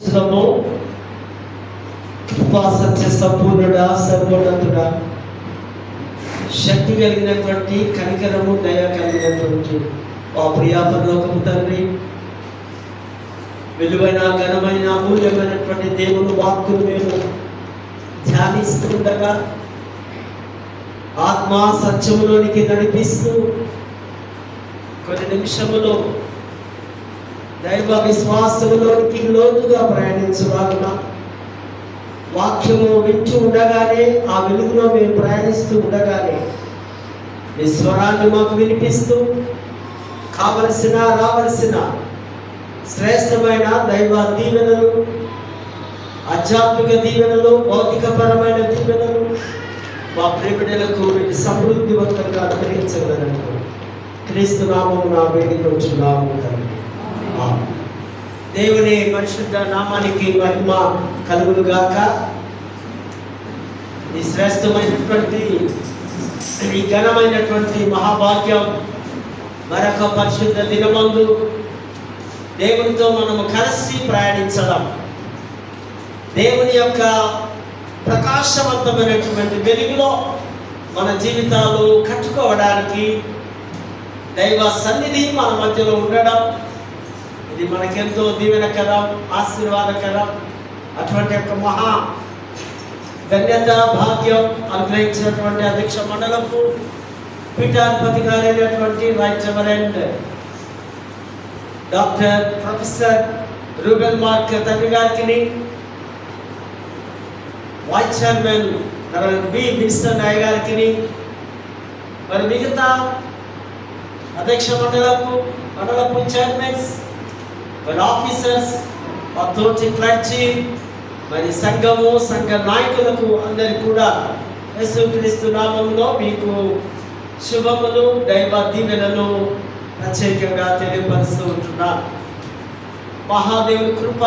శ్రమో కృపా సత్య సంపూర్ణుడా, సర్వోన్నతుడా, శక్తి కలిగినటువంటి కనికరము దయ కలిగినటువంటి ఆ ప్రియా పరలోకపు తండ్రి, విలువైన ఘనమైన అమూల్యమైనటువంటి దేవుని వాక్కును మేము ధ్యానిస్తుండగా ఆత్మ సత్యములోనికి నడిపిస్తూ కొన్ని నిమిషములు దైవ విశ్వాసములోనికి లోతుగా ప్రయాణించలాగున వాక్యము వింటూ ఉండగానే ఆ వెలుగులో మేము ప్రయాణిస్తూ ఉండగానే మీ స్వరాన్ని మాకు వినిపిస్తూ రావలసిన శ్రేష్టమైన దైవ దీవెనలు, ఆధ్యాత్మిక దీవెనలు, భౌతికపరమైన దీవెనలు మా ప్రేమిడలకు సమృద్ధివంతంగా అనుగ్రహించగలను. క్రీస్తు నామమున వేడుకొంచున్నాము తండ్రి. దేవుని పరిశుద్ధ నామానికి మహిమ కలుగునుగాక. ఈ శ్రేష్టమైనటువంటి ఈ ఘనమైనటువంటి మహాభాగ్యం మరొక పరిశుద్ధ దినమందు దేవునితో మనము కలిసి ప్రయాణించడం, దేవుని యొక్క ప్రకాశవంతమైనటువంటి వెలుగులో మన జీవితాలు కట్టుకోవడానికి దైవ సన్నిధి మన మధ్యలో ఉండడం, ఇది మనకెంతో దీవెనకరం, ఆశీర్వాదకరం. అటువంటి యొక్క మహా ధన్యత భాగ్యం అనుగ్రహించినటువంటి అధ్యక్ష మండలపు పీఠాధిపతి గారైనటువంటి right reverend doctor professor Reuben Mark తండ్రి గారికి, వైస్ చైర్మన్ బి విన్స్టన్ నాయ్ గారికి, మరి మిగతా అధ్యక్ష మండలపు చైర్మన్స్, మరి ఆఫీసర్స్, అథారిటీ క్లర్జీ, మరి సంఘము, సంఘ నాయకులకు అందరికీ కూడా యేసుక్రీస్తు నామములో మీకు శుభములు, దైవ దీవెనలు ప్రత్యేకంగా తెలియపరుస్తూ ఉంటున్నాను. మహాదేవుని కృప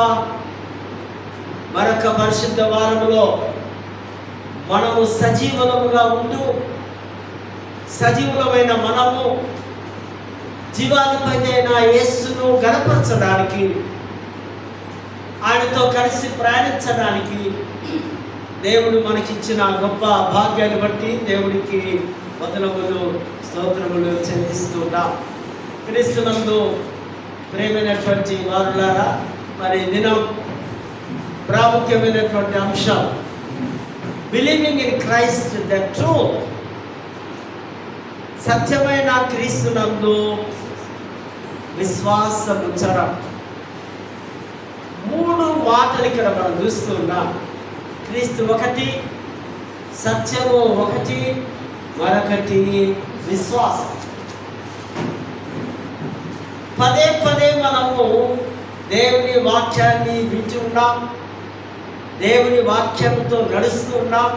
మరొక పరిశుద్ధ వారములో మనము సజీవులముగా ఉంటూ సజీవులమైన మనము జీవాధిపతి అయిన యేసును గణపరచడానికి, ఆయనతో కలిసి ప్రయాణించడానికి దేవుడు మనకిచ్చిన గొప్ప భాగ్యాన్ని బట్టి దేవుడికి వందనములు, స్తోత్రములు చెల్లిస్తున్నాం. క్రీస్తునందు ప్రేమైనటువంటి వారులారా, మరి దినం ప్రాముఖ్యమైనటువంటి అంశం believing in Christ the truth. సత్యమైన క్రీస్తునందు విశ్వాసముంచడం. 3 మాటలు ఇక్కడ మనం చూస్తున్నాం. క్రీస్తు ఒకటి, సత్యము ఒకటి, మరొకటి విశ్వాసం. పదే పదే మనము దేవుని వాక్యాన్ని వింటున్నాం, దేవుని వాక్యంతో నడుస్తున్నాం,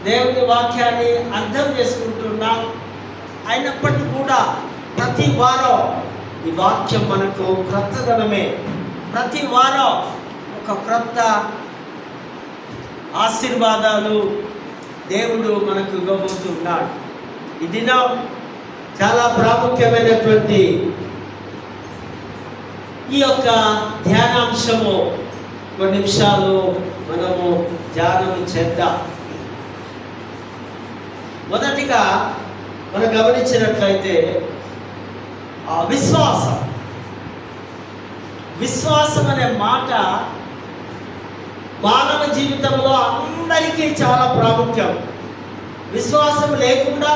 దేవుని వాక్యాన్ని అర్థం చేసుకుంటున్నాం. అయినప్పటికీ కూడా ప్రతి వారం ఈ వాక్యం మనకు క్రొత్తదనమే. ప్రతి వారం ఒక క్రొత్త ఆశీర్వాదాలు దేవుడు మనకు ఇవ్వబోతున్నాడు. ఈ దినం చాలా ప్రాముఖ్యమైనటువంటి ఈ యొక్క ధ్యానాంశము కొన్ని నిమిషాలు మనము ధ్యానం చేద్దాం. మొదటిగా మనం గమనించినట్లయితే విశ్వాసం అనే మాట మానవ జీవితంలో అందరికీ చాలా ప్రాముఖ్యం. విశ్వాసం లేకుండా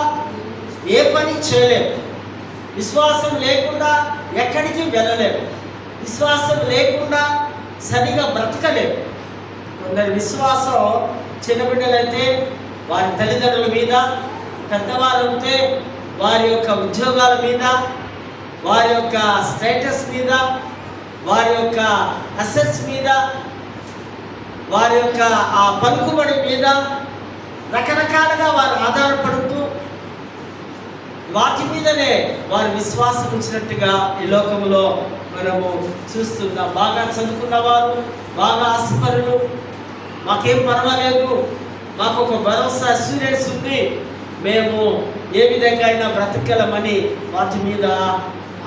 ఏ పని చేయలేము, విశ్వాసం లేకుండా ఎక్కడికి వెళ్ళలేము, విశ్వాసం లేకుండా సరిగా బ్రతకలేము. కొందరి విశ్వాసం చిన్నబిడ్డలైతే వారి తల్లిదండ్రుల మీద, పెద్దవారు ఉంటే వారి యొక్క ఉద్యోగాల మీద, వారి యొక్క స్టేటస్ మీద, వారి యొక్క అసెట్స్ మీద, వారి యొక్క ఆ పలుకుబడి మీద రకరకాలుగా వారు ఆధారపడుతూ వాటి మీదనే వారు విశ్వాసం ఉంచినట్టుగా ఈ లోకంలో మనము చూస్తున్నాం. బాగా చదువుకున్నవారు, బాగా ఆస్తిపరులు, మాకేం పర్వాలేదు, మాకు ఒక భరోసా, అష్యూరెన్స్ ఉంది, మేము ఏ విధంగా అయినా బ్రతకగలమని వాటి మీద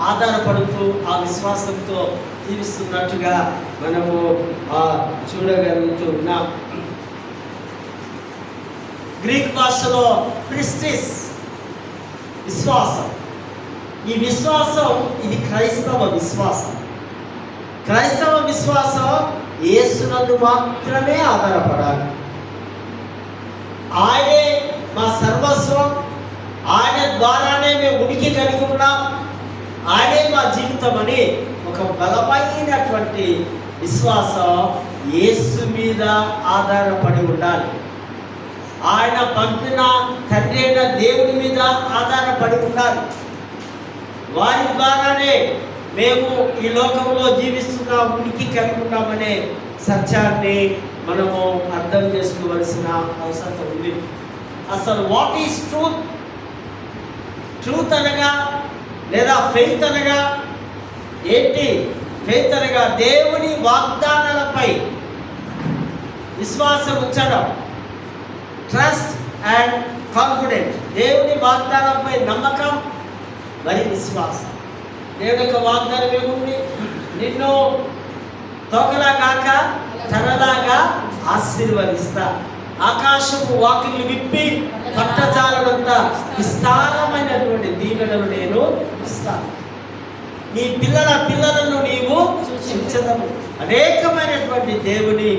ఆధారపడుతూ ఆ విశ్వాసంతో జీవిస్తున్నట్టుగా మనము చూడగలుగుతున్నాం. గ్రీక్ భాషలో క్రిస్టిస్ విశ్వాసం. ఈ విశ్వాసం ఇది క్రైస్తవ విశ్వాసం. క్రైస్తవ విశ్వాసం యేసునందు మాత్రమే ఆధారపడాలి. ఆయనే మా సర్వస్వం, ఆయన ద్వారానే మేము ఉనికి కలిగి ఉన్నాం, ఆయనే మా జీవితం అని ఒక బలమైనటువంటి విశ్వాసం యేసు మీద ఆధారపడి ఉండాలి. ఆయన పంపిన తండ్రి అయిన దేవుని మీద ఆధారపడి ఉండాలి. వారి ద్వారానే మేము ఈ లోకంలో జీవిస్తున్నాం, ఉనికి కలిగి ఉన్నామనే సత్యాన్ని మనము అర్థం చేసుకోవలసిన అవసరం ఉంది. అసలు వాట్ ఈస్ ట్రూత్? ట్రూత్ అనగా లేదా ఫెయిత్ అనగా ఏంటి? ఫెయిత్ అనగా దేవుని వాగ్దానాలపై విశ్వాసం ఉంచడం, ట్రస్ట్ అండ్ కాన్ఫిడెంట్. దేవుని వాగ్దానంపై నమ్మకం మరి విశ్వాసం. దేవుని యొక్క వాగ్దానం ఏముంది? నిన్ను తోకలా కాక తనలాగా ఆశీర్వదిస్తా, ఆకాశపు వాకిళ్ళు విప్పి పట్టజాలనంత విస్తారమైనటువంటి దీవెనలు నేను ఇస్తాను, నీ పిల్లలను నీవు సూచించదము. అనేకమైనటువంటి దేవుని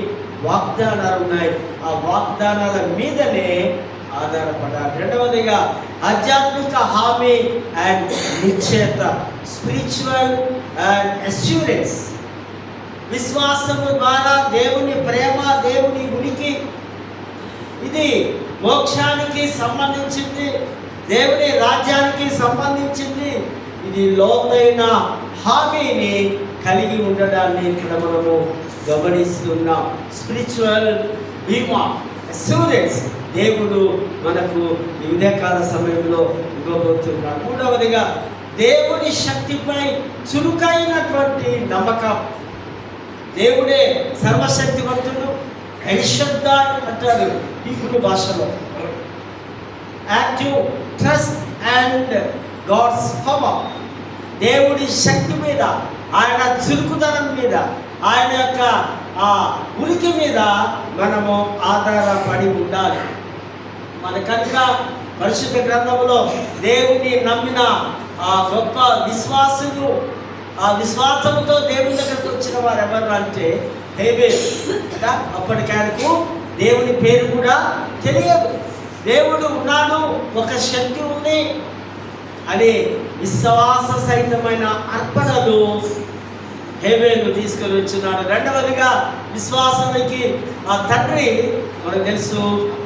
వాగ్దానాలు ఉన్నాయి. ఆ వాగ్దానాల మీదనే ఆధారపడాలి. రెండవదిగా ఆధ్యాత్మిక హామీ అండ్ నిశ్చయత, స్పిరిచువల్ అండ్ అష్యూరెన్స్. విశ్వాసము ద్వారా దేవుని ప్రేమ, దేవుని ఉనికి, ఇది మోక్షానికి సంబంధించింది, దేవుని రాజ్యానికి సంబంధించింది. ఇది లోతైన హామీని కలిగి ఉండడాన్ని ఇక్కడ మనము గమనిస్తున్నాం. స్పిరిచువల్ బీమా, అష్యూరెన్స్ దేవుడు మనకు ఈ ఉదయకాల సమయంలో ఇవ్వబోతున్నాడు. మూడవదిగా దేవుని శక్తిపై చురుకైనటువంటి నమ్మకం. దేవుడే సర్వశక్తివంతుడు, ఎల్షద్దాయ్ అంటారు హీబ్రూ భాషలో. Active trust and God's power. దేవుడి శక్తి మీద, ఆయన చురుకుదనం మీద, ఆయన యొక్క ఉనికి మీద మనము ఆధారపడి ఉండాలి. మన కనుక పరిశుద్ధ గ్రంథంలో దేవుని నమ్మిన ఆ గొప్ప విశ్వాసులు, ఆ విశ్వాసంతో దేవుని దగ్గరకు వచ్చిన వారు ఎవరు అంటే హేబేల్. అప్పటికాయకు దేవుని పేరు కూడా తెలియదు. దేవుడు ఉన్నాడు, ఒక శక్తి ఉంది అని విశ్వాస సహితమైన అర్పణలు హేబేలు తీసుకొని వచ్చినాడు. రెండవదిగా విశ్వాసానికి ఆ తండ్రి మనకు తెలుసు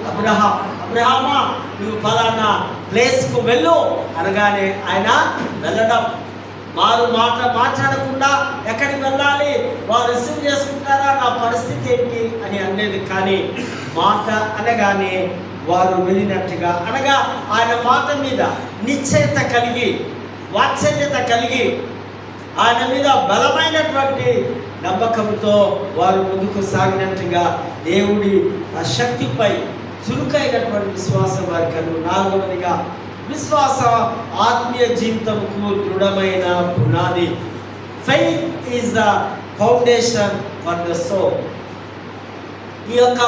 అబ్రహామా నువ్వు ఫలానా ప్లేస్కు వెళ్ళు అనగానే ఆయన వెళ్ళడం. వారు మాట్లాడకుండా ఎక్కడికి వెళ్ళాలి, వారు రిసీవ్ చేసుకుంటారా, నా పరిస్థితి ఏంటి అని అనేది. కానీ మాట అనగానే వారు వెళ్ళినట్టుగా, అనగా ఆయన మాట మీద నిశ్చయత కలిగి, వాత్సల్యత కలిగి, ఆయన మీద బలమైనటువంటి నమ్మకంతో వారు ముందుకు సాగినట్టుగా దేవుడి ఆ శక్తిపై చురుకైనటువంటి విశ్వాసం వారికి కలుగు. నాలుగవదిగా విశ్వాస ఆత్మీయ జీవితంకు దృఢమైన పునాది. Faith is the foundation for the soul. ఈ యొక్క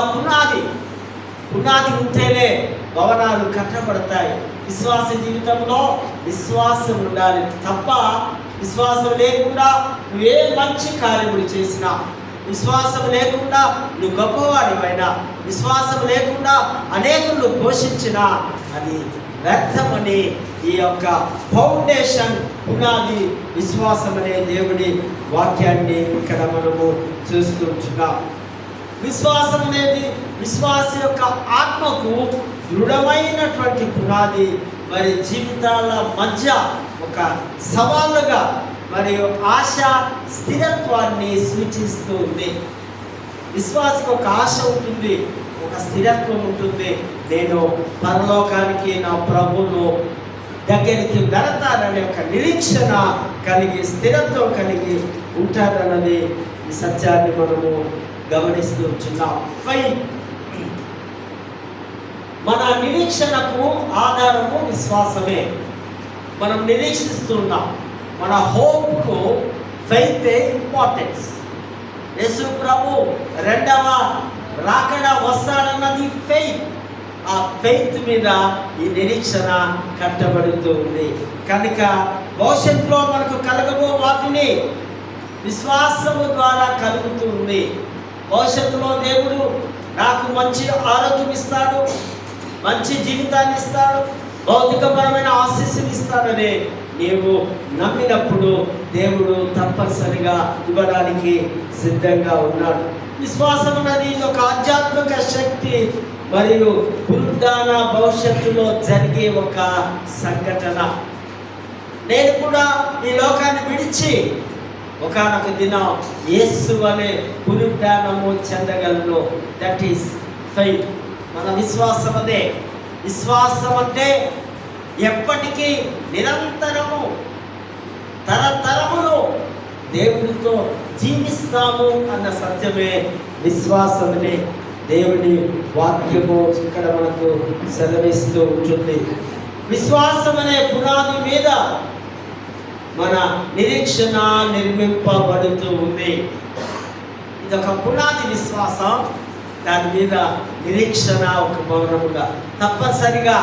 పునాది ఉంటేనే భవనాలు కట్టబడతాయి. విశ్వాస జీవితంలో విశ్వాసం ఉండాలి తప్ప, విశ్వాసం లేకుండా నువ్వే మంచి కార్యములు చేసినా, విశ్వాసం లేకుండా నువ్వు గొప్పవాడివైనా, విశ్వాసం లేకుండా అనేకులు పోషించినా అది వ్యర్థమని ఈ యొక్క ఫౌండేషన్ పునాది విశ్వాసం అనే దేవుడి వాక్యాన్ని ఇక్కడ మనము చూస్తుంటున్నాం. విశ్వాసం అనేది విశ్వాస యొక్క ఆత్మకు దృఢమైనటువంటి పునాది. మరి జీవితాల మధ్య ఒక సవాళ్ళుగా మరియు ఆశ స్థిరత్వాన్ని సూచిస్తుంది. విశ్వాసకు ఒక ఆశ ఉంటుంది, ఒక స్థిరత్వం ఉంటుంది. నేను పరలోకానికి నా ప్రభువును దగ్గరికి వెళతాననే ఒక నిరీక్షణ కలిగి, స్థిరత్వం కలిగి ఉంటారన్నది ఈ సత్యాన్ని మనము గమనిస్తూ ఉంటున్నాం. మన నిరీక్షణకు ఆధారము విశ్వాసమే. మనం నిరీక్షిస్తున్నాం, మన హోప్కు ఫెయిత్ ఇంపార్టెన్స్. యేసు ప్రభు రెండవ రాకడ వస్తాడన్నది ఫెయిత్. ఆ ఫెయిత్ మీద ఈ నిరీక్షణ కట్టబడుతూ ఉంది. కనుక భవిష్యత్తులో మనకు కలగబో వాటిని విశ్వాసము ద్వారా కలుగుతూ ఉంది. భవిష్యత్తులో దేవుడు నాకు మంచి ఆరోగ్యం ఇస్తాడు, మంచి జీవితాన్ని ఇస్తాడు, భౌతికపరమైన ఆశీస్సులు ఇస్తాడని నీవు నమ్మినప్పుడు దేవుడు తప్పనిసరిగా ఇవ్వడానికి సిద్ధంగా ఉన్నాడు. విశ్వాసం అనేది ఒక ఆధ్యాత్మిక శక్తి మరియు పునరుద్ధాన భవిష్యత్తులో జరిగే ఒక సంఘటన. నేను కూడా ఈ లోకాన్ని విడిచి ఒకానొక దినం యేసు అనే పునరుద్ధానము చెందగలను. That is faith. మన విశ్వాసం అదే. విశ్వాసం అంటే ఎప్పటికీ నిరంతరము తరతరములు దేవుడితో జీవిస్తాము అన్న సత్యమే విశ్వాసమని దేవుని వాక్యము ఇక్కడ మనకు సెలవిస్తూ ఉంటుంది. విశ్వాసం అనే పునాది మీద మన నిరీక్షణ నిర్మింపబడుతూ ఉంది. ఇదొక పునాది విశ్వాసం, దాని మీద నిరీక్షణ ఒక భవనముగా తప్పనిసరిగా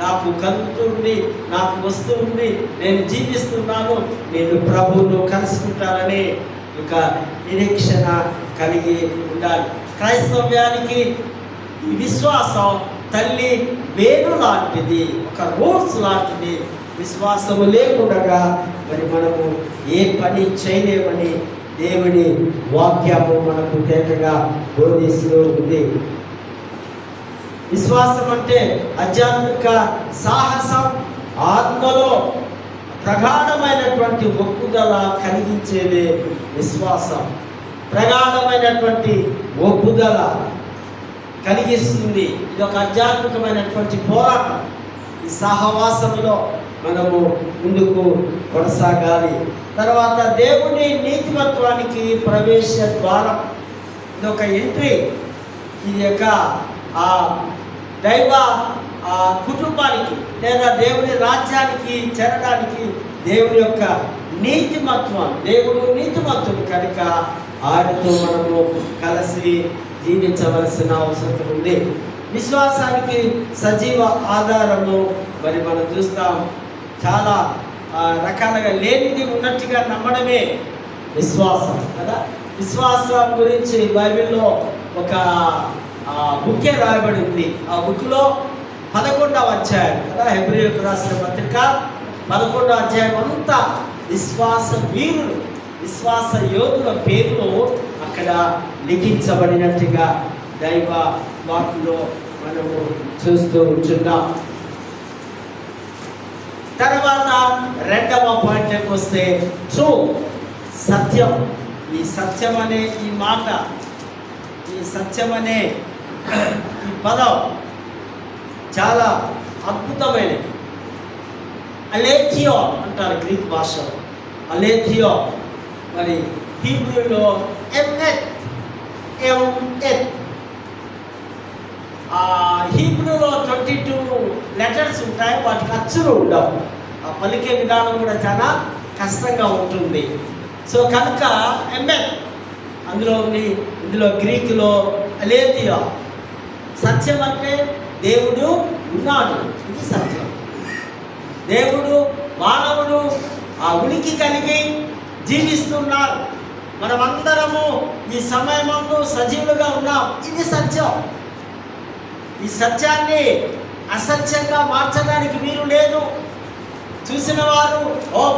నాకు కలుగుతుంది, నాకు వస్తూ ఉంది, నేను జీవిస్తున్నాను, నేను ప్రభువును కలుసుకుంటానని ఒక నిరీక్షణ కలిగి ఉండాలి. క్రైస్తవ్యానికి ఈ విశ్వాసం తల్లి వేరు లాంటిది, ఒక రూట్స్ లాంటిది. విశ్వాసము లేకుండా మరి మనము ఏ పని చేయలేమని దేవుని వాక్యము మనకు తేటగా బోధిస్తూ ఉంది. విశ్వాసం అంటే ఆధ్యాత్మిక సాహసం, ఆత్మలో ప్రగాఢమైనటువంటి ఒప్పుదల కలిగించేదే విశ్వాసం. ప్రగాఢమైనటువంటి ఒప్పుదల కలిగిస్తుంది. ఇది ఒక ఆధ్యాత్మికమైనటువంటి పోరాటం. ఈ సహవాసంలో మనము ముందుకు కొనసాగాలి. తర్వాత దేవుని నీతిమత్వానికి ప్రవేశ ద్వారం. ఇది ఒక ఎంట్రీ. ఇది యొక్క దైవ కుటుంబానికి లేదా దేవుని రాజ్యానికి చేరడానికి దేవుని యొక్క నీతిమత్వం, దేవుడు నీతిమత్వం కనుక ఆయనతో మనము కలిసి జీవించవలసిన అవసరం ఉంది. విశ్వాసానికి సజీవ ఆధారము మరి మనం చూస్తాం. చాలా రకాలుగా లేనిది ఉన్నట్టుగా నమ్మడమే విశ్వాసం కదా. విశ్వాసం గురించి బైబిల్లో ఒక బుక్కే రాయబడి ఉంది. ఆ బుక్లో 11వ అధ్యాయం కదా, హెబ్రీయులకు రాసిన పత్రిక 11వ అధ్యాయం అంతా విశ్వాస వీరులు, విశ్వాస యోధుల పేర్లు అక్కడ లిఖించబడినట్టుగా దైవ వాటిలో మనము చూస్తూ ఉంటున్నాం. తర్వాత రెండవ పాయింట్కి వస్తే ట్రూ, సత్యం. ఈ సత్యం అనే ఈ మాట, ఈ సత్యం అనే ఈ పదం చాలా అద్భుతమైనది. అలేథియో అంటారు గ్రీక్ భాషలో. అలేథియో మరి హీబ్రూలో ఎంఎత్. హీబ్రూలో 22 లెటర్స్ ఉంటాయి, వాటికి అచ్చులు ఉండవు. ఆ పలికే విధానం కూడా చాలా కష్టంగా ఉంటుంది. సో కనుక ఎంఎత్ అందులో ఉంది. ఇందులో గ్రీకులో అలేథియో. సత్యం అంటే దేవుడు ఉన్నాడు, ఇది సత్యం. దేవుడు మానవుడు ఆ ఉనికి కలిగి జీవిస్తున్నారు. మనమందరము ఈ సమయమందు సజీవులుగా ఉన్నాం, ఇది సత్యం. ఈ సత్యాన్ని అసత్యంగా మార్చడానికి వీలు లేదు. చూసిన వారు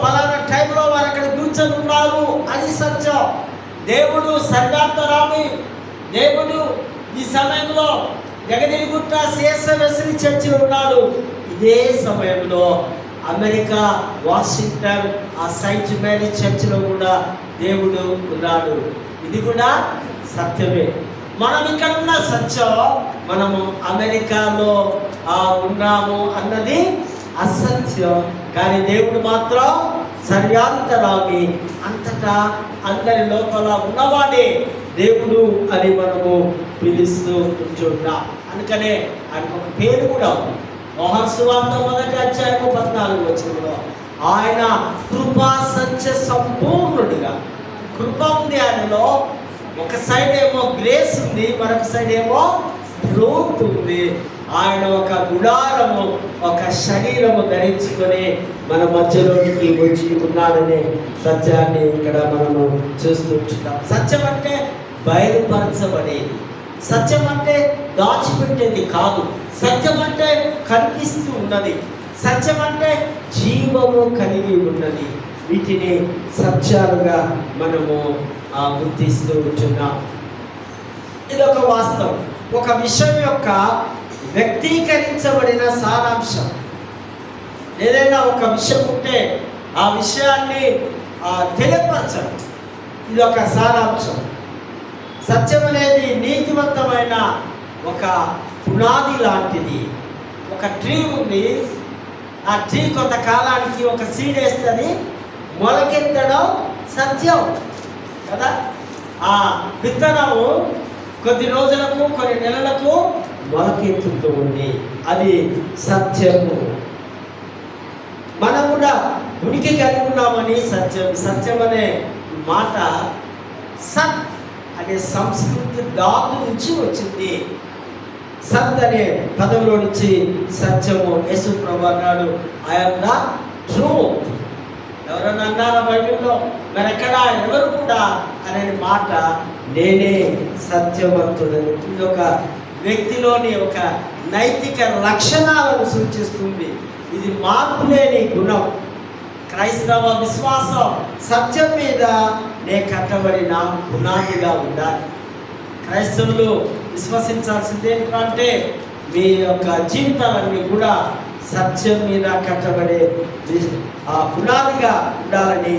పలానా టైంలో వారు అక్కడ కూర్చొని ఉన్నారు, అది సత్యం. దేవుడు సర్వాంతరామి. దేవుడు ఈ సమయంలో జగదిగుట్ట సిఎస్ఎంఎస్ని చర్చిలో ఉన్నాడు. ఇదే సమయంలో అమెరికా వాషింగ్టన్ ఆ సెయింట్ మేరీ చర్చిలో కూడా దేవుడు ఉన్నాడు, ఇది కూడా సత్యమే. మనం ఇక్కడ ఉన్న సత్యం, మనము అమెరికాలో ఉన్నాము అన్నది అసత్యం. కానీ దేవుడు మాత్రం సర్వాంతరామి, అంతటా అందరి లోపల ఉన్నవాడే దేవుడు అని మనము పిలుస్తూ ఉంటున్నాం. అందుకనే ఆయనకు ఒక పేరు కూడా ఉంది. యోహాను సువార్త 1వ అధ్యాయం 14వ వచనంలో ఆయన కృపా సత్య సంపూర్ణుడిగా. కృప ఉంది ఆయనలో. ఒక సైడ్ ఏమో గ్రేస్ ఉంది, మరొక సైడ్ ఏమో ట్రూత్ ఉంది. ఆయన ఒక గుడారము, ఒక శరీరము ధరించుకొని మన మధ్యలోకి వచ్చి ఉన్నాడనే సత్యాన్ని ఇక్కడ మనము చూస్తుంటాం. సత్యం అంటే బయలుపరచబడేది. సత్యం అంటే దాచిపెట్టేది కాదు. సత్యం అంటే కనిపిస్తూ ఉన్నది. సత్యం అంటే జీవము కలిగి ఉన్నది. వీటిని సత్యాలుగా మనము గుర్తిస్తూ ఉంటున్నాం. ఇది ఒక వాస్తవం. ఒక విషయం యొక్క వ్యక్తీకరించబడిన సారాంశం. ఏదైనా ఒక విషయం ఉంటే ఆ విషయాన్ని తెలియపరచడం, ఇది ఒక సారాంశం. సత్యం అనేది నీతివంతమైన ఒక పునాది లాంటిది. ఒక ట్రీ ఉంది, ఆ ట్రీ కొంతకాలానికి ఒక సీడ్ వేస్తుంది, మొలకెత్తడం సత్యం కదా. ఆ విత్తనము కొద్ది రోజులకు, కొన్ని నెలలకు మొలకెత్తుతూ ఉంది, అది సత్యము. మనం కూడా ఉనికి కలిగి ఉన్నామని సత్యం. సత్యం అనే మాట సత్ అనే సంస్కృతి ధాతు నుంచి వచ్చింది. సత్ అనే పదంలో నుంచి సత్యము. యేసు ప్రభువు అన్నాడు, ఐ యామ్ ద ట్రూత్. ఎవరన్నా అన్నారా బైబిల్లో? మరి ఎక్కడ ఎవరు కూడా అనే మాట నేనే సత్యవంతుడని. ఇది ఒక వ్యక్తిలోని ఒక నైతిక లక్షణాలను సూచిస్తుంది. ఇది మార్పు లేని గుణం. క్రైస్తవ విశ్వాసం సత్యం మీద కట్టబడిన పునాదిగా ఉండాలి. క్రైస్తవులు విశ్వసించాల్సింది ఏంటంటే మీ యొక్క జీవితాలన్నీ కూడా సత్యం మీద కట్టబడే ఆ పునాదిగా ఉండాలని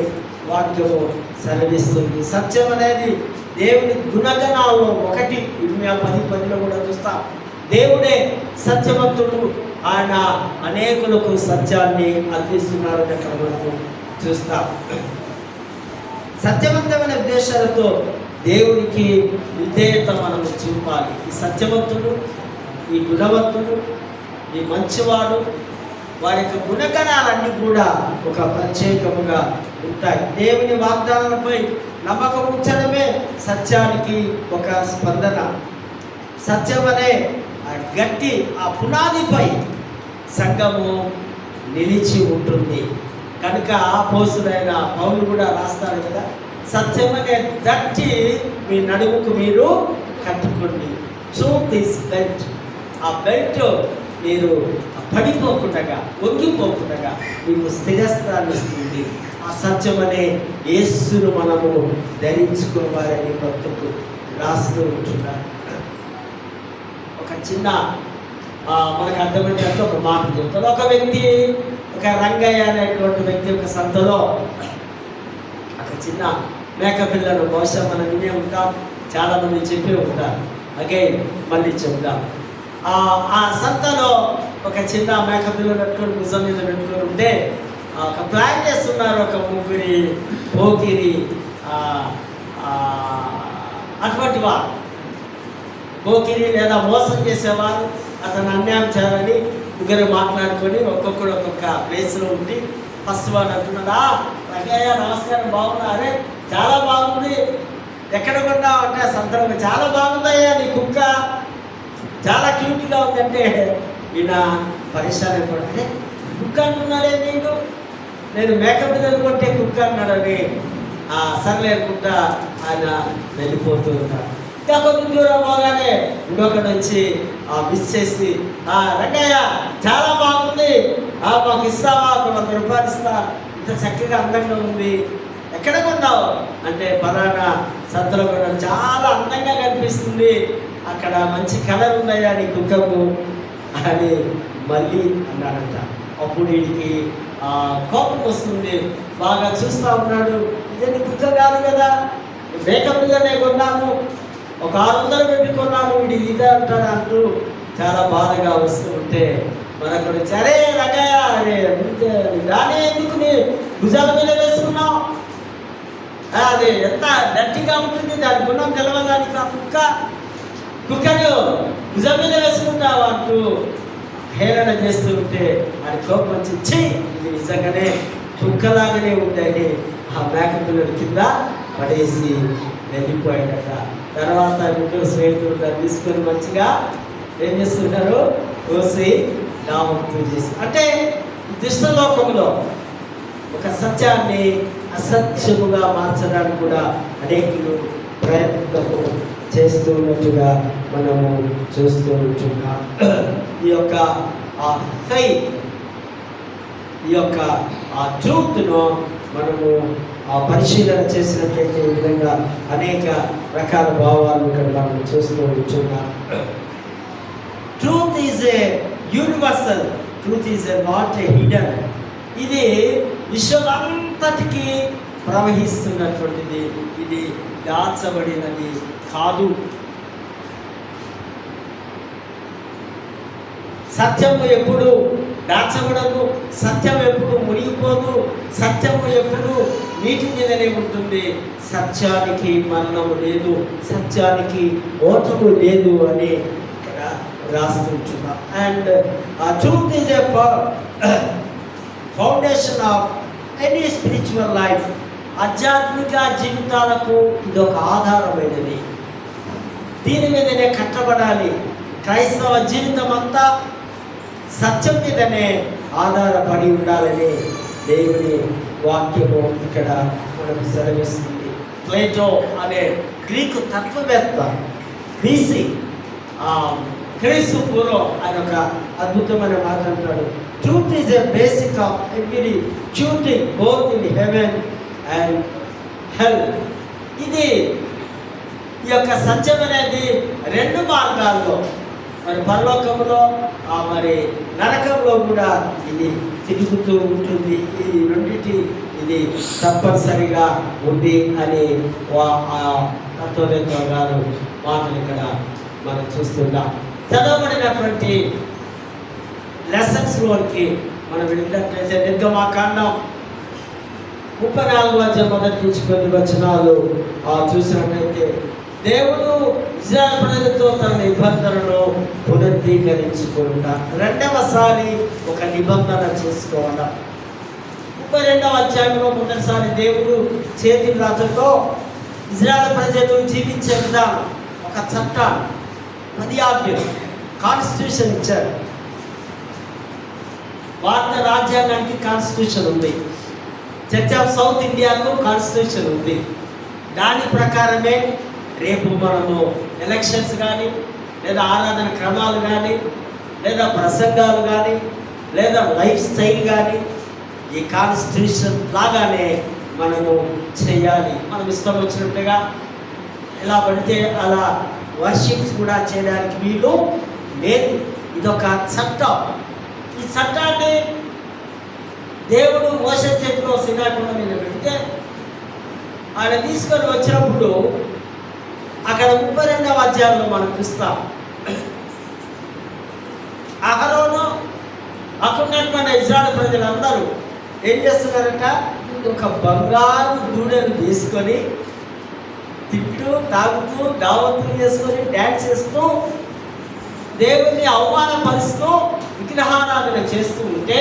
వాక్యము సెలవిస్తుంది. సత్యం అనేది దేవుని గుణగణాల్లో ఒకటి. 10:10 కూడా చూస్తాం. దేవుడే సత్యవంతుడు. ఆయన అనేకులకు సత్యాన్ని అందిస్తున్నాడని అక్కడ మనకు చూస్తాం. సత్యవంతమైన ఉద్దేశాలతో దేవునికి విధేయత మనము చూపాలి. ఈ సత్యవంతుడు, ఈ గుణవంతుడు, ఈ మంచివాడు, వారి యొక్క గుణగణాలన్నీ కూడా ఒక ప్రత్యేకముగా ఉంటాయి. దేవుని వాగ్దానాలపై నమ్మకం ఉంచడమే సత్యానికి ఒక స్పందన. సత్యం అనే గట్టి ఆ పునాదిపై సంఘము నిలిచి ఉంటుంది. కనుక అపోస్తలుడైన పౌలు కూడా రాస్తారు కదా, సత్యం అనే దట్టి మీ నడుముకు మీరు కట్టుకోండి. Truth is belt. ఆ బెల్ట్ మీరు పడిపోకుండా, వంగిపోకుండా మీకు స్థిరస్థాన్ని ఇస్తుంది. ఆ సత్యం అనే యేసును మనము ధరించుకోవాలని భక్తులు రాస్తూ ఉంటున్నారు. ఒక చిన్న మనకు అర్థమైనట్టు ఒక మాట చెప్తాను. ఒక వ్యక్తి, ఒక రంగయ్య అనేటువంటి వ్యక్తి ఒక సంతలో ఒక చిన్న మేకపిల్లను, బహుశా మనం వినే ఉంటాం, చాలామంది చెప్పి ఉంటారు. అగైన్ మళ్ళీ చెప్దాం. ఆ సంతలో ఒక చిన్న మేకపిల్లను పెట్టుకొని భుజం మీద పెట్టుకొని ఉంటే ఒక ప్లాన్ చేస్తున్నారు. ఒక ముగ్గురి పోకిరి అటువంటి వారు, పోకిరి లేదా మోసం చేసేవారు, అతను అన్యాయం చేయాలని ముగ్గురు మాట్లాడుకొని ఒక్కొక్కడు ఒక్కొక్క ప్లేస్లో ఉండి ఫస్ట్ వాడు అంటున్నాడా, రంగయ్య నమస్కారం, బాగున్నారే? చాలా బాగుంది. ఎక్కడ కొన్నావు అంటే సంతరంగా, చాలా బాగుందయ్యా నీ కుక్క, చాలా క్యూట్గా ఉందంటే ఈయన పరిశ్రమ అయిపోతే, కుక్క అంటున్నాడే నేను మేకప్ కొట్టే కుక్క అన్నాడని సర్లే అనుకుంటా ఆయన వెళ్ళిపోతూ ఉంటాడు. ఇంకా కొంచెం దూరం పోగానే ఇంకొకటి వచ్చి మిస్ చేసి, రంగయ్య చాలా బాగుంది, మాకు ఇస్తావా, ఒక 100 రూపాయలు ఇస్తా, ఇంత చక్కగా అందంగా ఉంది, ఎక్కడ కొన్నావు అంటే పలానా సంతలో కొన్నాను, చాలా అందంగా కనిపిస్తుంది, అక్కడ మంచి కలర్ ఉందయ్యా నీ కుక్కకు అని మళ్ళీ అన్నాడంట. అప్పుడు వీడికి కోపం వస్తుంది. బాగా చూస్తూ ఉన్నాడు, ఇదేంటి కుక్క కాదు కదా, మేకప్గానే కొన్నాను, ఒక 600 పెట్టి కొన్నాను, వీడి ఇదే అంటాడు అంటూ చాలా బాధగా వస్తూ ఉంటే మనకు సరే రంగయ్య, అరే దాని ఎందుకు నీ భుజాల మీద వేసుకున్నావు, అది ఎంత గట్టిగా ఉంటుంది, దాని గుణం తెలవదానికి ఆ కుక్కను భుజం మీద వేసుకుంటావు అంటూ హేళన చేస్తూ ఉంటే అది కోపం వచ్చి, ఇది నిజంగానే కుక్కలాగానే ఉందని ఆ మేకపిల్లల కింద పడేసి వెళ్ళిపోయాడట. తర్వాత ముగ్గురు స్నేహితులు దాన్ని తీసుకొని మంచిగా ఏం చేస్తున్నారు, కోసి నామత్తు చేసి. అంటే దుష్టలోకంలో ఒక సత్యాన్ని అసత్యముగా మార్చడానికి కూడా అనేకులు ప్రయత్నము చేస్తూ ఉన్నట్టుగా మనము చూస్తూ ఉంటున్నాం. ఈ యొక్క ఫెయిత్, ఈ యొక్క ట్రూత్ను మనము పరిశీలన చేసినట్లయితే ఈ విధంగా అనేక రకాల భావాలు ఇక్కడ మనం చూస్తూ ఉంటున్నాం. Truth is a universal, truth is a not a hidden. ఇది విశ్వమంతటికి ప్రవహిస్తున్నటువంటిది, ఇది దాచబడినది కాదు. సత్యము ఎప్పుడు దాచబడదు, సత్యం ఎప్పుడు మునిగిపోదు, సత్యము ఎప్పుడు నీటి మీదనే ఉంటుంది. సత్యానికి మరణము లేదు, సత్యానికి ఓటము లేదు అని ఇక్కడ రాస్తుంటున్నాం. And truth is a foundation of any spiritual life. ఆధ్యాత్మిక జీవితాలకు ఇది ఒక ఆధారమైనది. దీని మీదనే కట్టబడాలి. క్రైస్తవ జీవితం అంతా సత్యం మీదనే ఆధారపడి ఉండాలని దేవుని వాక్యము ఇక్కడ మనకు సెలవిస్తుంది. ప్లేటో అనే గ్రీకు తత్వవేత్త బీసీ క్రీస్తు పూర్వం ఆయన ఒక అద్భుతమైన మాట అంటాడు, truth is a basic of every truthing both in heaven and hell. ఇది ఈ యొక్క సత్యం అనేది రెండు మార్గాల్లో, మరి పరలోకంలో మరి నరకంలో కూడా ఇది తిరుగుతూ ఉంటుంది. ఈ రెండింటి ఇది తప్పనిసరిగా ఉంది అని తత్వవేత్త గారు మాటలు ఇక్కడ మనం చూస్తున్నాం. చదవబడినటువంటి లెసన్స్లోకి మనం వెళ్ళినట్లయితే నిర్గమాకాండం 34 మొదటి నుంచి కొన్ని వచనాలు చూసినట్లయితే దేవుడు ఇశ్రాయేలు ప్రజలతో తన నిబంధనను పునరుద్ధరించుకుంటా రెండవసారి ఒక నిబంధన చేసుకోవడం. 32వ అధ్యాయంలో మొదటిసారి దేవుడు చేతి రాతతో ఇశ్రాయేలు ప్రజలు జీవించే విధానం, ఒక చట్టాన్ని, 10 ఆజ్ఞలు, కాన్స్టిట్యూషన్ ఇచ్చారు. భారత రాజ్యాంగానికి కాన్స్టిట్యూషన్ ఉంది, చర్చ్ ఆఫ్ సౌత్ ఇండియాకు కాన్స్టిట్యూషన్ ఉంది. దాని ప్రకారమే రేపు మనము ఎలక్షన్స్ కానీ, లేదా ఆరాధన క్రమాలు కానీ, లేదా ప్రసంగాలు కానీ, లేదా లైఫ్ స్టైల్ కానీ ఈ కాన్స్టిట్యూషన్ లాగానే మనము చేయాలి. మనం ఇష్టం వచ్చినట్టుగా ఎలా పడితే అలా వర్షిప్స్ కూడా చేయడానికి వీలు లేదు. ఇదొక చట్టం. ఈ చట్టాన్ని దేవుడు మోషే చేతిలో సినాకొండ మీద పెడితే ఆయన తీసుకొని వచ్చినప్పుడు అక్కడ 32వ అధ్యాయంలో మనం చూస్తాం. అహరోను అక్కడున్నటువంటి ఇశ్రాయేలు ప్రజలందరూ ఏం చేస్తున్నారంట, ఒక బంగారు దూడను తీసుకొని తింటూ తాగుతూ దావతులు చేసుకొని డ్యాన్స్ చేస్తూ దేవుణ్ణి అవమానపరుస్తూ విగ్రహారాధన చేస్తూ ఉంటే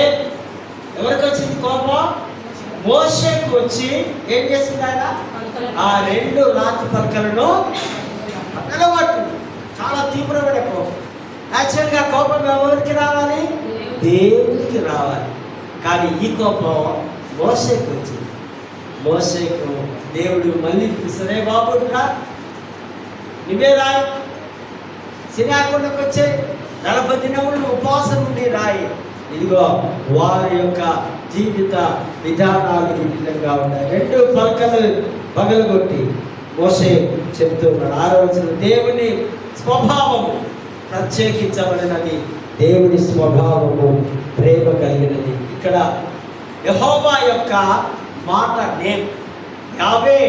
ఎవరికి వచ్చింది కోపం? మోషేకు వచ్చి ఏం చేస్తుంది ఆయన? ఆ 2 రాతి పలకలను పక్కలబట్టు. చాలా తీవ్రమైన కోపం. యాక్చువల్గా కోపం ఎవరికి రావాలి? దేవునికి రావాలి. కానీ ఈ కోపం మోషేకు వచ్చింది. మోషేకు దేవుడు మళ్ళీ సరే బాబు నువ్వే రాయి, సినాకొండకు వచ్చే 40 దినములు ఉపవాసం ఉండి రాయి. ఇదిగో వారి యొక్క జీవిత విధానాలు ఈ విధంగా ఉన్నాయి. 2 పలకలు పగలగొట్టి మోషే చెప్తున్నాడు. ఆ రోజున దేవుని స్వభావము ప్రత్యేకించబడినది. దేవుని స్వభావము ప్రేమ కలిగినది. ఇక్కడ యెహోవా యొక్క మాట నేమ్ యావే,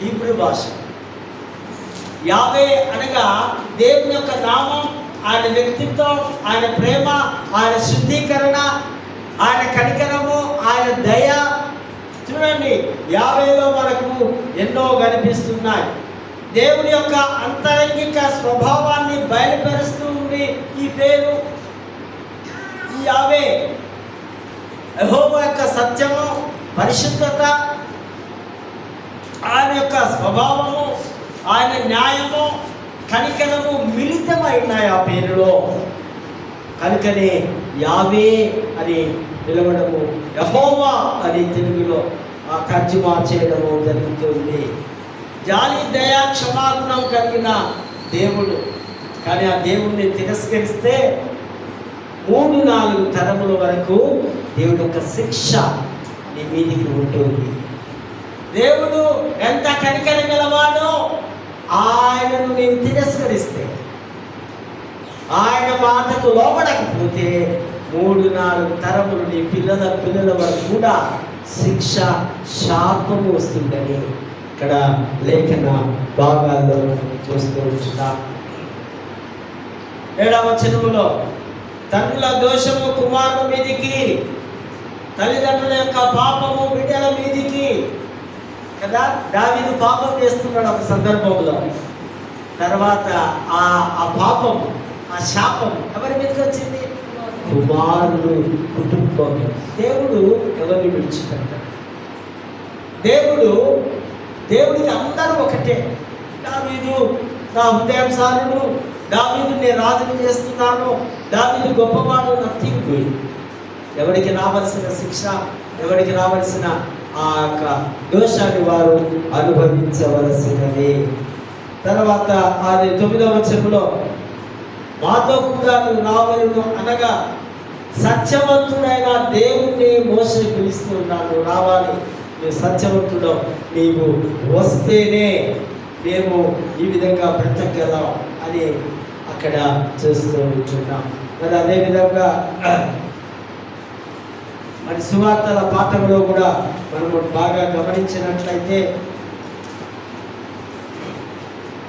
హీబ్రూ భాష. యావే అనగా దేవుని యొక్క నామం, ఆయన వ్యక్తిత్వం, ఆయన ప్రేమ, ఆయన శుద్ధీకరణ, ఆయన కనికరము, ఆయన దయ. చూడండి, యావేలో మనకు ఎన్నో కనిపిస్తున్నాయి. దేవుని యొక్క అంతరంగిక స్వభావాన్ని బయలుపరుస్తూ ఉంది ఈ పేరు, ఈ యావే. యెహోవా యొక్క సత్యము, పరిశుద్ధత, ఆయన యొక్క స్వభావము, ఆయన న్యాయము, కనికరము మిళితమైనాయి ఆ పేరులో. కనుకనే యావే అని పిలవడము, యెహోవా అని తెలుగులో ఆ తర్జుమా చేయడము జరుగుతుంది. జాలి, దయా, క్షమాగుణం కలిగిన దేవుడు. కానీ ఆ దేవుణ్ణి తిరస్కరిస్తే 3-4 తరముల వరకు దేవుడి యొక్క శిక్ష నీ మీదికి ఉంటుంది. దేవుడు ఎంత కనికరం గలవాడో, ఆయనను నీవు తిరస్కరిస్తే, ఆయన మాటకు లోబడకపోతే 3-4 తరములు నీ పిల్లల వరకు కూడా శిక్ష, శాపము వస్తుందని ఇక్కడ లేఖన భాగాల్లో చూస్తూ ఉంటున్నాం. 7వ వచనములో తండ్రుల దోషము కుమారుల మీదికి, తల్లిదండ్రుల యొక్క పాపము బిడ్డల మీదికి కదా. దావీదు పాపం చేస్తున్నాడు ఒక సందర్భంలో. తర్వాత ఆ పాపం, ఆ శాపం ఎవరి మీదకి వచ్చింది? కుమారుడు కుటుంబం. దేవుడు ఎవరిని విడిచిపెట్టాడు? దేవుడికి అందరూ ఒకటే. దావీదు నా హృదయానుసారుడు, దావీదు నేను రాజుని చేస్తున్నాను, దావీదు గొప్పవాడు, నథింగ్ డూయింగ్. ఎవరికి రావాల్సిన శిక్ష, ఎవరికి రావాల్సిన ఆ యొక్క దోషాన్ని వారు అనుభవించవలసినది. తర్వాత అది 9వ వచనంలో మాతో కూడా నువ్వు రావలను అనగా, సత్యవంతుడైన దేవుణ్ణి మోసే పిలుస్తున్నాను, రావాలి, నువ్వు సత్యవంతుడు, నీవు వస్తేనే మేము ఈ విధంగా బ్రతకగలం అని అక్కడ చూస్తూ ఉంటున్నాం. మరి అదేవిధంగా మరి సువార్తల పాఠంలో కూడా మనము బాగా గమనించినట్లయితే,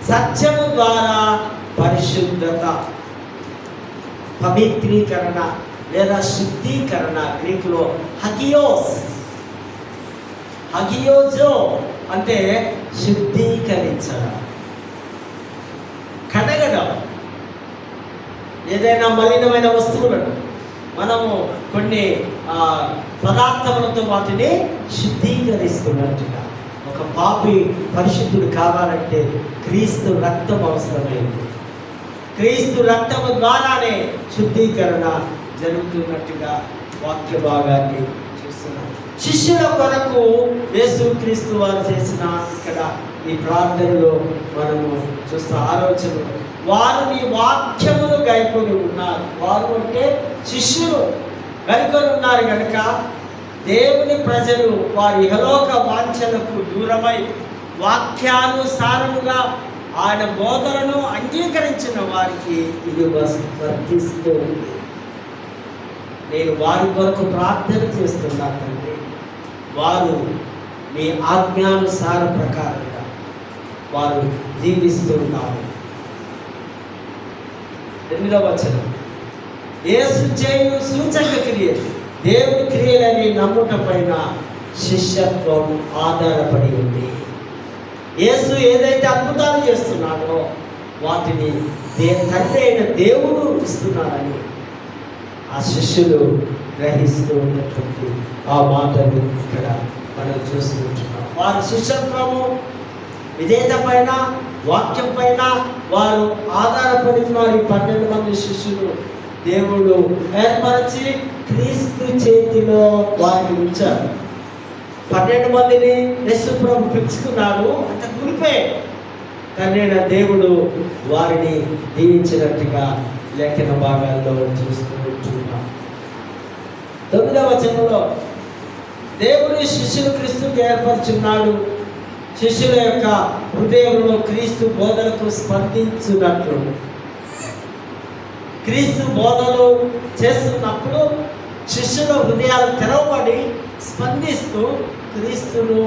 సత్యము ద్వారా పరిశుద్ధత, పవిత్రీకరణ లేదా శుద్ధీకరణ, గ్రీకులో హగియోజో అంటే శుద్ధీకరించడం, కడగడం. ఏదైనా మలినమైన వస్తువులను మనము కొన్ని పదార్థములతో వాటిని శుద్ధీకరిస్తున్నట్టుగా, ఒక పాపి పరిశుద్ధుడు కావాలంటే క్రీస్తు రక్తం అవసరమైంది. క్రీస్తు రక్తము ద్వారానే శుద్ధీకరణ జరుగుతున్నట్టుగా వాక్య భాగాన్ని చూస్తున్నాం. శిష్యుల కొరకు యేసుక్రీస్తు వారు చేసిన ఇక్కడ ఈ ప్రార్థనలో మనము చూస్తే ఆలోచనలు, వారు నీ వాక్యములు గైకొని ఉన్నారు. వారు అంటే శిష్యులు గైకొని ఉన్నారు కనుక దేవుని ప్రజలు వారి ఇహలోక వాంఛలకు దూరమై వాక్యానుసారముగా ఆయన బోధనను అంగీకరించిన వారికి ఇది వర్తిస్తూ ఉంది. నేను వారి కొరకు ప్రార్థన చేస్తున్నా తండ్రి, వారు మీ ఆజ్ఞానుసార ప్రకారంగా వారు జీవిస్తున్నారు. 8వ వచనం, యేసు చేయు సూచక క్రియలు దేవుని క్రియలని నమ్ముట పైన శిష్యత్వం ఆధారపడి ఉంది. యేసు ఏదైతే అద్భుతాలు చేస్తున్నాడో వాటిని తండ్రి అయిన దేవుడు ఇస్తున్నాడని ఆ శిష్యులు గ్రహిస్తూ ఉన్నటువంటి ఆ మాటలు ఇక్కడ మనం చూస్తుంటున్నాం. వారి శిష్యత్వము విధేయత పైన, వాక్యం పైన వారు ఆధారపడి ఉన్నారు. 12 మంది శిష్యులు దేవుడు ఏర్పరిచి క్రీస్తు చేతిలో వారిని ఉంచారు. 12 మందిని యేసు ప్రభు పిలుచుకున్నాడు. అంత గురిపే కానీ దేవుడు వారిని దీవించినట్టుగా లేఖన భాగాల్లో చూస్తూ ఉంటున్నాం. 9వ వచనంలో దేవుడు శిష్యులు క్రీస్తుకి ఏర్పరచున్నాడు. శిష్యుల యొక్క హృదయంలో క్రీస్తు బోధనకు స్పందించున్నట్లు, క్రీస్తు బోధనలు చేస్తున్నప్పుడు శిష్యుల హృదయాలు తెరవబడి స్పందిస్తూ క్రీస్తును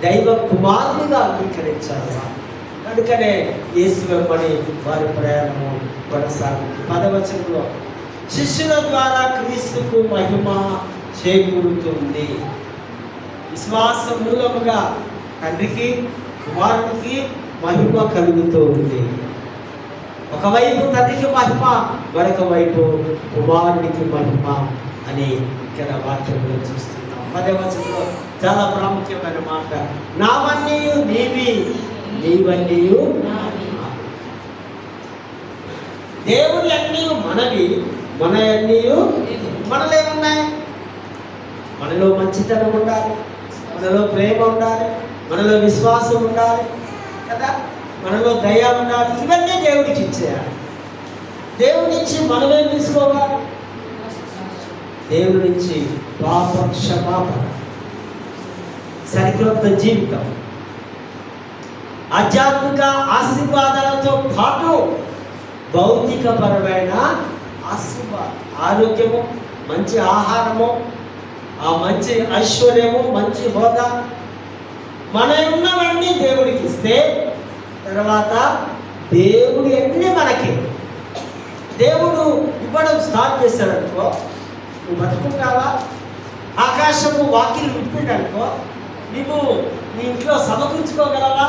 దైవ కుమారునిగా అంగీకరించారు. కనుకనే యేసు వెంబడి వారి ప్రయాణము కొనసాగింది. 10వ వచనంలో శిష్యుల ద్వారా క్రీస్తుకు మహిమ చేకూరుతుంది. విశ్వాస మూలముగా తండ్రికి కుమారునికి మహిమ కలుగుతూ ఉంది. ఒకవైపు తండ్రికి మహిమ, మరొక వైపు కుమారునికి మహిమ అని ఇక్కడ వాక్యంలో చూస్తున్నాం. 10వ వచనంలో చాలా ప్రాముఖ్యమైన మాట, నావన్నీయు నీవి, నీవన్నీయు నావి. దేవుని అన్నీ మనవి, మన అన్నీ మనలో ఏమున్నాయి? మనలో మంచితనం ఉండాలి, మనలో ప్రేమ ఉండాలి, మనలో విశ్వాసం ఉండాలి కదా, మనలో దయ ఉండాలి. ఇవన్నీ దేవుడికి ఇచ్చేయాలి. దేవుడి నుంచి మనమేం తీసుకోవాలి? దేవుడి నుంచి పాప క్షమాపణ, సరికొత్త జీవితం, ఆధ్యాత్మిక ఆశీర్వాదాలతో పాటు భౌతికపరమైన ఆశీర్వాదం, ఆరోగ్యము, మంచి ఆహారము, ఆ మంచి ఐశ్వర్యము, మంచి హోదా, మన ఉన్నవన్నీ దేవుడికి ఇస్తే తర్వాత దేవుడి అన్నీ మనకి దేవుడు ఇవ్వడం స్టార్ట్ చేశాడనుకో, నువ్వు బతుకుంటావా? ఆకాశము వాకిలు విప్పిండనుకో, నువ్వు నీ ఇంట్లో సమకూర్చుకోగలవా?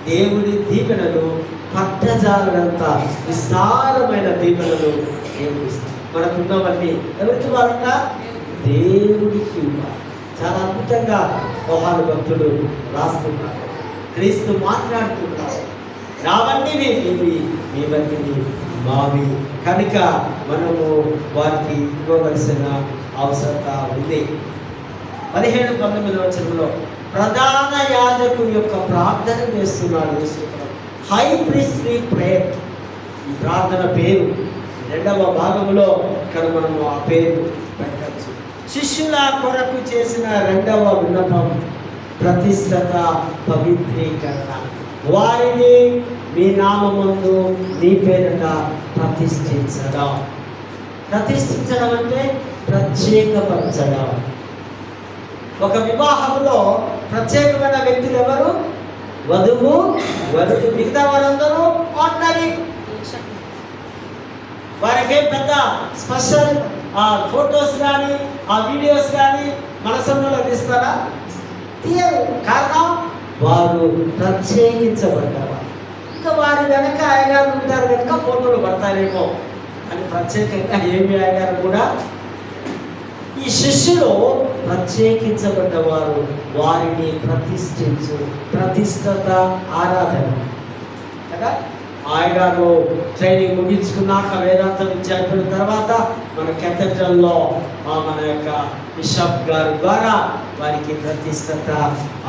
దేవుడి దీవెనలు పట్టజాలంత విస్తారమైన దీవెనలు దేవుడు ఇస్తాడు. మనకున్నవన్నీ ఎవరికి వారంట? దేవుడికి ఇవ్వాలి. చాలా అద్భుతంగా యోహాను భక్తుడు రాస్తున్నారు, క్రీస్తు మాట్లాడుతున్నారు, నావన్నీ నీవి, నీవన్నీ మావి. కనుక మనము వారికి ఇవ్వవలసిన అవసరత ఉంది. 17-19 వచనంలో ప్రధాన యాజకుని యొక్క ప్రార్థన చేస్తున్నాడు యేసు. హై ప్రీస్ట్లీ ప్రేయర్, ఈ ప్రార్థన పేరు 2వ భాగంలో ఇక్కడ మనము ఆ పేరు పెట్టచ్చు. శిష్యుల కొరకు చేసిన 2వ విన్నపం ప్రతిష్టత, పవిత్రీకరణ. వారిని మీ నామమందు నీ పేరిట ప్రతిష్ఠించడం. ప్రతిష్ఠించడం అంటే ప్రత్యేకపరచడం. ఒక వివాహంలో ప్రత్యేకమైన వ్యక్తులు ఎవరు? వధువు, వరుడు. మిగతా వారందరూ ఆర్డినరీ. వారికి పెద్ద స్పెషల్ ఫొటోస్ కానీ ఆ వీడియోస్ కానీ మన సమయంలో తీస్తారా? తీయరు. కారణం వారు ప్రత్యేకించబడ్డారు. ఇంకా వారి వెనక అయ్యగారు ఉంటారు కనుక ఫోటోలు పడతారేమో అని ప్రత్యేకంగా ఏమి అయ్యగారు కూడా. ఈ శిష్యులు ప్రత్యేకించబడ్డవారు, వారిని ప్రతిష్ఠించు, ప్రతిష్టత, ఆరాధన కదా. ఆయగారు ట్రైనింగ్ ముగించుకున్నాక వేదాంత విద్య అయిపోయిన తర్వాత మన కేథడ్రల్లో మన యొక్క బిషప్ గారి ద్వారా వారికి ప్రతిష్టత,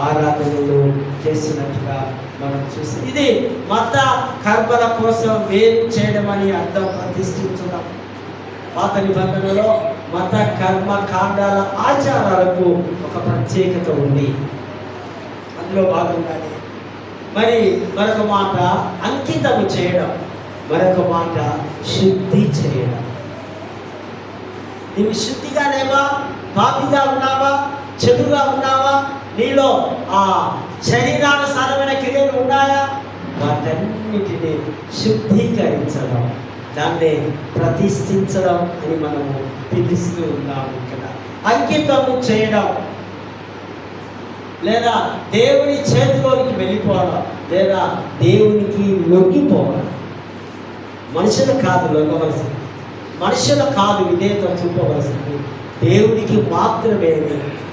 ఆరాధనలు చేసినట్టుగా మనం చూసి, ఇది మత కర్మల కోసం వేరు చేయడం అని అర్థం. ప్రతిష్ఠించడం పాత నిబంధనలో మత కర్మ కాండాల ఆచారాలకు ఒక ప్రత్యేకత ఉంది. అందులో భాగంగానే మరి మరొక మాట అంకితము చేయడం, మరొక మాట శుద్ధి చేయడం. నీవు శుద్ధిగా లేవా? పాపిగా ఉన్నావా? చెడుగా ఉన్నావా? నీలో ఆ శరీరానుసారమైన క్రియలు ఉన్నాయా? వాటన్నిటిని శుద్ధీకరించడం, దాన్ని ప్రతిష్ఠించడం అని మనము పిలుస్తూ ఉన్నాము. ఇక్కడ అంకితము చేయడం లేదా దేవుని చేతిలోనికి వెళ్ళిపోవడం, లేదా దేవునికి లొంగిపోవడం. మనుషులు కాదు లొంగవలసింది, మనుషులు కాదు విధేయత చూపవలసింది, దేవునికి మాత్రమే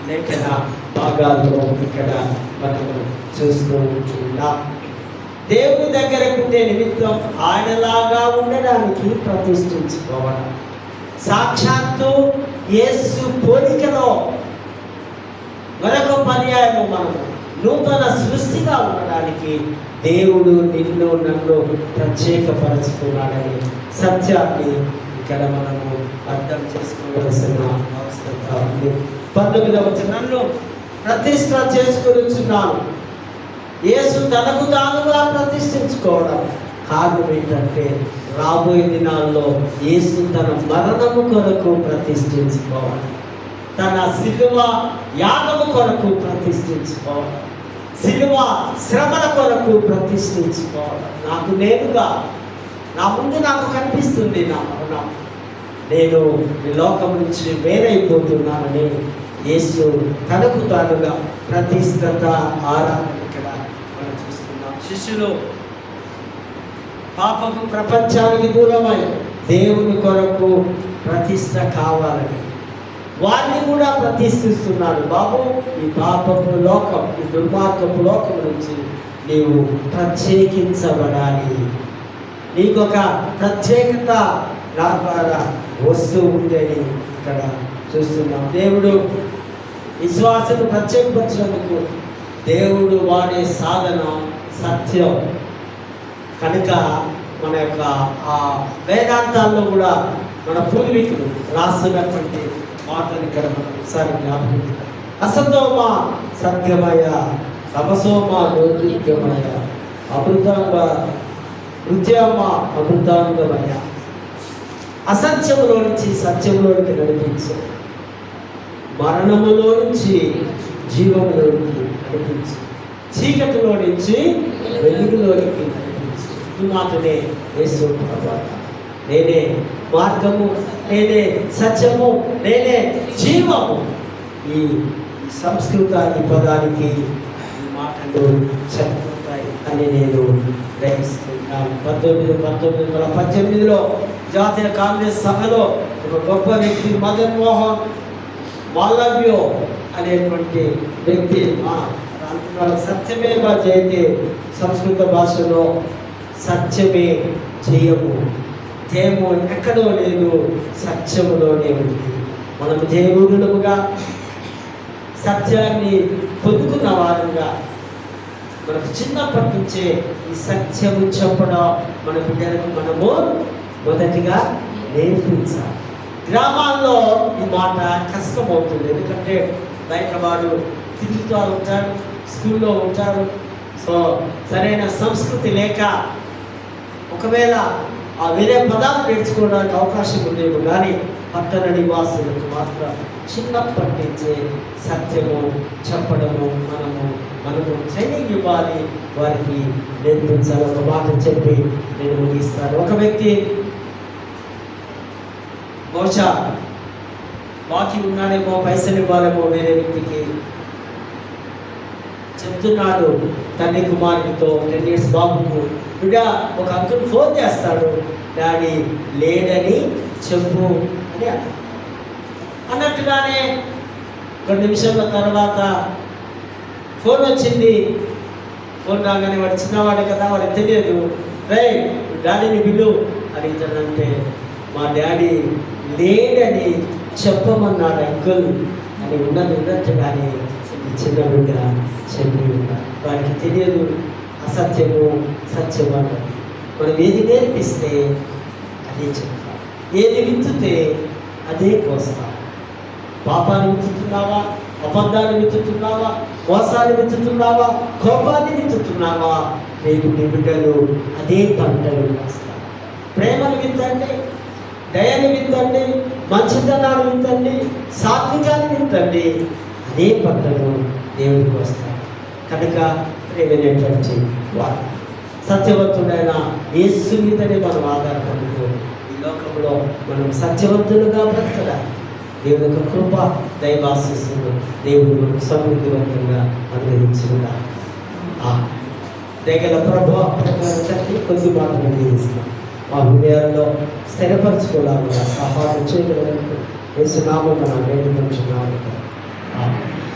లేఖన భాగాల్లో ఇక్కడ మనము చూస్తూ ఉంటున్నాం. దేవుని దగ్గరకు ఉండే నిమిత్తం ఆయనలాగా ఉండడానికి ప్రతిష్ఠించుకోవడం. సాక్షాత్తు యేసు పోలికలో మరొక పర్యాయము మనము నూతన సృష్టిగా ఉండడానికి దేవుడు నిన్ను నన్ను ప్రత్యేకపరచుకున్నాడని సత్యాన్ని ఇక్కడ మనము అర్థం చేసుకోవలసిన అవసరం ఉంది. 19వ వచనంలో ప్రతిష్ఠ చేసుకొనిచున్నాను. యేసు తనకు తానుగా ప్రతిష్ఠించుకోవడం కారణం ఏంటంటే రాబోయే దినాల్లో యేసు తన మరణము కొరకు ప్రతిష్ఠించుకోవాలి, తన సిలువ యాగము కొరకు ప్రతిష్ఠించుకోవాలి, సిలువ శ్రమల కొరకు ప్రతిష్ఠించుకోవాలి. నాకు నేనుగా నా ముందు నాకు కనిపిస్తుంది నా మరణం, నేను ఈ లోకం నుంచి వేరైపోతున్నానని యేసు తనకు తానుగా ప్రతిష్ఠత, ఆరాధన ఇక్కడ మనం చూస్తున్నాం. శిష్యులు పాపపు ప్రపంచానికి దూరమై దేవుని కొరకు ప్రతిష్ఠ కావాలని వారిని కూడా ప్రతిష్ఠిస్తున్నాడు. బాబు, ఈ పాపపు లోకం, ఈ దుర్మార్గపు లోకం నుంచి నీవు ప్రత్యేకించబడాలి. నీకొక ప్రత్యేకత నా ద్వారా వస్తూ ఉండేది ఇక్కడ చూస్తున్నాం. దేవుడు విశ్వాసను ప్రత్యేకపరిచేందుకు దేవుడు వాడే సాధన సత్యం. కనుక మన యొక్క ఆ వేదాంతాల్లో కూడా మన పూర్వీకులు రాస్తున్నటువంటి మాటలు ఇక్కడ మనం ఒకసారి జ్ఞాపకం. అసతోమ సత్యమయ, తమసోమ జ్యోతిర్గమయ, అమృతాంగ నృత్యమ అమృతాంగమయ. అసత్యములో నుంచి సత్యములోనికి నడిపించు, మరణములో నుంచి జీవములోనికి నడిపించు, చీకటిలో నుంచి వెలుగులోనికి నడిపించు. ఈ మాటనే యేసు ప్రభువు, నేనే మార్గము, నేనే సత్యము, నేనే జీవము. ఈ సంస్కృత ఈ పదానికి ఈ మాటలు చెప్పుతాయి అని నేను గ్రహిస్తున్నాను. 1918లో జాతీయ కాంగ్రెస్ సభలో ఒక గొప్ప వ్యక్తి మదన్ మోహన్ మాలవ్య అనేటువంటి వ్యక్తి అంటున్నాడు, సత్యమేవ జయతే. సంస్కృత భాషలో సత్యమే జయము, జయము ఎక్కడో లేదు, సత్యములోనే ఉంది. మనం జయములుగా సత్యాన్ని పొందుకున్న వారంగా మనకు చిన్నప్పటి నుంచే ఈ సత్యము చెప్పడం మన బిడ్డలకు మనము మొదటిగా నేర్పించాలి. గ్రామాల్లో ఈ మాట కష్టమవుతుంది, ఎందుకంటే బయట వాడు తిరుగుతూ ఉంటాడు, స్కూల్లో ఉంటారు. సో సరైన సంస్కృతి లేక ఒకవేళ ఆ వేరే పదాలు నేర్చుకోవడానికి అవకాశం ఉండేవి. కానీ పట్టణ నివాసులకు మాత్రం చిన్నప్పటి నుంచే సత్యము చెప్పడము మనము ట్రైనింగ్ ఇవ్వాలి, వారికి నేర్పించాలి. ఒక మాట చెప్పి నేను ముగిస్తాను. ఒక వ్యక్తి బహుశా బాకీ ఉన్నాడేమో, పైసలు ఇవ్వాలేమో వేరే వ్యక్తికి చెప్తున్నాడు. తండ్రి కుమారుడితో 10 years బాబుకు, బిడ్డ ఒక అంకుల్ ఫోన్ చేస్తాడు, డాడీ లేడని చెప్పు అని అన్నట్టుగానే 2 నిమిషాల తర్వాత ఫోన్ వచ్చింది. ఫోన్ రాగానే వాడు చిన్నవాడు కదా, వాడికి తెలియదు. రే డాడీని బిల్లు అడిగితానంటే, మా డాడీ లేడని చెప్పమన్నాడు అంకుల్ అని ఉన్నట్టుగానే చిన్న బిడ్డ చెప్పి ఉన్నాడు. వాడికి తెలియదు అసత్యము సత్యము అన్నది. మనం ఏది నేర్పిస్తే అదే చెప్తాం, ఏది విత్తుతే అదే కోస్తాం. పాపాన్ని విత్తుతున్నావా, అబద్ధాన్ని విత్తుతున్నావా, మోసాన్ని విత్తుతున్నావా, కోపాన్ని విత్తుతున్నావా, రేపు నీ బిడ్డలు అదే పంటలు వేస్తారు. ప్రేమను విత్తండి, దయని విత్తండి, మంచితనాన్ని విత్తండి, సాత్వికాన్ని విత్తండి, అదే పంటలు దేవుడికి వస్తాయి. కనుక ప్రేమైనటువంటి వారు సత్యవంతుడైన యేసు మీదనే మనం ఆధారపడుతూ ఈ లోకంలో మనం సత్యవంతులుగా బ్రతకడానికి దేవుని యొక్క కృప దైవాశిస్తులు దేవుడు మనకు సమృద్ధివంతంగా అనుగ్రహించుగా. దయగల ప్రభావ కొద్ది మాటలు జీవిస్తాం. మా హృదయాల్లో స్థిరపరచుకోవాలని సహాయం చేయగలను. యేసు నామమున వేడుకొంచున్నాము.